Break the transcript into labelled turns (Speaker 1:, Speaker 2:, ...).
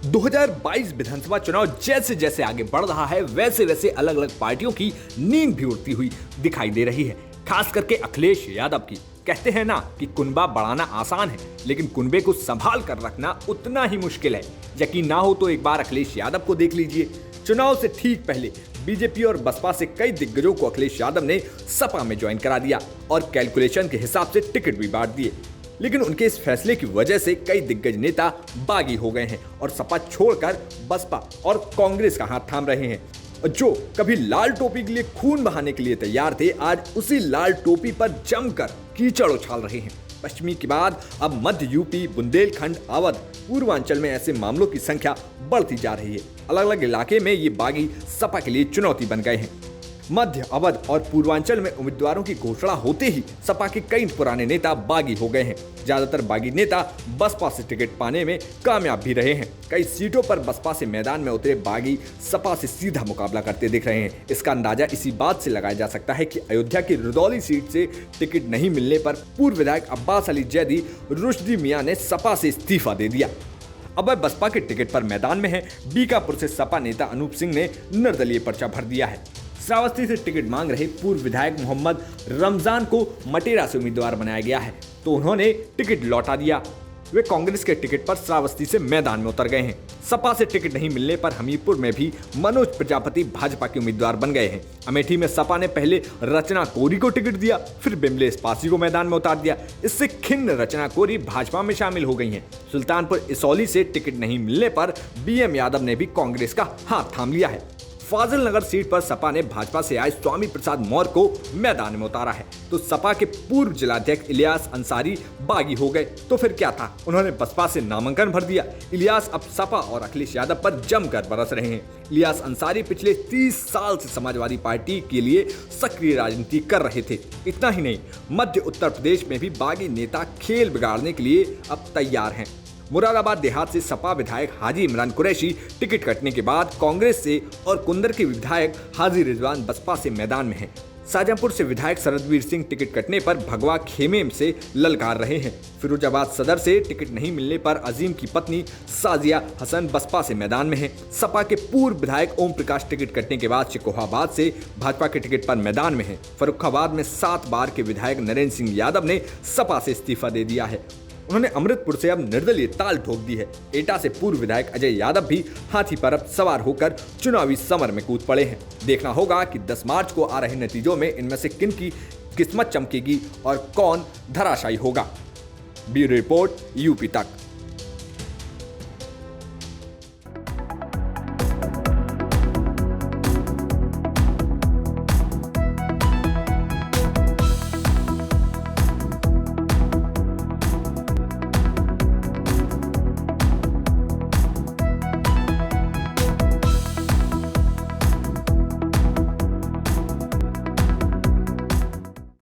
Speaker 1: 2022 विधानसभा चुनाव जैसे जैसे आगे बढ़ रहा है वैसे वैसे अलग अलग पार्टियों की नींद भी उड़ती हुई दिखाई दे रही है, खास करके अखिलेश यादव की। कहते हैं ना कि कुनबा बढ़ाना आसान है, लेकिन कुनबे को संभाल कर रखना उतना ही मुश्किल है। यकीन ना हो तो एक बार अखिलेश यादव को देख लीजिए। चुनाव से ठीक पहले बीजेपी और बसपा से कई दिग्गजों को अखिलेश यादव ने सपा में ज्वाइन करा दिया और कैलकुलेशन के हिसाब से टिकट भी बांट दिए। लेकिन उनके इस फैसले की वजह से कई दिग्गज नेता बागी हो गए हैं और सपा छोड़कर बसपा और कांग्रेस का हाथ थाम रहे हैं। जो कभी लाल टोपी के लिए खून बहाने के लिए तैयार थे, आज उसी लाल टोपी पर जमकर कीचड़ उछाल रहे हैं। पश्चिमी के बाद अब मध्य यूपी, बुंदेलखंड, अवध, पूर्वांचल में ऐसे मामलों की संख्या बढ़ती जा रही है। अलग अलग इलाके में ये बागी सपा के लिए चुनौती बन गए हैं। मध्य, अवध और पूर्वांचल में उम्मीदवारों की घोषणा होते ही सपा के कई पुराने नेता बागी हो गए हैं। ज्यादातर बागी नेता बसपा से टिकट पाने में कामयाब भी रहे हैं। कई सीटों पर बसपा से मैदान में उतरे बागी सपा से सीधा मुकाबला करते दिख रहे हैं। इसका अंदाजा इसी बात से लगाया जा सकता है कि अयोध्या की रुदौली सीट से टिकट नहीं मिलने पर पूर्व विधायक अब्बास अली जैदी रुश्दी मियां ने सपा से इस्तीफा दे दिया। अब वह बसपा के टिकट पर मैदान में है। बीकापुर से सपा नेता अनूप सिंह ने निर्दलीय पर्चा भर दिया है। श्रावस्ती से टिकट मांग रहे पूर्व विधायक मोहम्मद रमजान को मटेरा से उम्मीदवार बनाया गया है, तो उन्होंने टिकट लौटा दिया। वे कांग्रेस के टिकट पर श्रावस्ती से मैदान में उतर गए हैं। सपा से टिकट नहीं मिलने पर हमीरपुर में भी मनोज प्रजापति भाजपा के उम्मीदवार बन गए हैं। अमेठी में सपा ने पहले रचना कोरी को टिकट दिया, फिर बिमलेश पासी को मैदान में उतार दिया। इससे खिन्न रचना कोरी भाजपा में शामिल हो गई हैं। सुल्तानपुर इसौली से टिकट नहीं मिलने पर बीएम यादव ने भी कांग्रेस का हाथ थाम लिया है। फाजिल नगर सीट पर सपा ने भाजपा से आए स्वामी प्रसाद मौर्य को मैदान में उतारा है, तो सपा के पूर्व जिलाध्यक्ष इलियास अंसारी बागी हो गए। तो फिर क्या था, उन्होंने बसपा से नामांकन भर दिया। इलियास अब सपा और अखिलेश यादव पर जमकर बरस रहे हैं। इलियास अंसारी पिछले 30 साल से समाजवादी पार्टी के लिए सक्रिय राजनीति कर रहे थे। इतना ही नहीं, मध्य उत्तर प्रदेश में भी बागी नेता खेल बिगाड़ने के लिए अब तैयार हैं। मुरादाबाद देहात से सपा विधायक हाजी इमरान कुरैशी टिकट कटने के बाद कांग्रेस से और कुंदर के विधायक हाजी रिजवान बसपा से मैदान में हैं। शाहजहांपुर से विधायक शरदवीर सिंह टिकट कटने पर भगवा खेमे से ललकार रहे हैं। फिरोजाबाद सदर से टिकट नहीं मिलने पर अजीम की पत्नी साजिया हसन बसपा से मैदान में है। सपा के पूर्व विधायक ओम प्रकाश टिकट कटने के बाद शिकोहाबाद से भाजपा के टिकट पर मैदान में है। फर्रुखाबाद में 7 बार के विधायक नरेंद्र सिंह यादव ने सपा से इस्तीफा दे दिया है। उन्होंने अमृतपुर से अब निर्दलीय ताल ठोक दी है। एटा से पूर्व विधायक अजय यादव भी हाथी पर अब सवार होकर चुनावी समर में कूद पड़े हैं। देखना होगा कि 10 मार्च को आ रहे नतीजों में इनमें से किन की किस्मत चमकेगी और कौन धराशायी होगा। ब्यूरो रिपोर्ट, यूपी तक।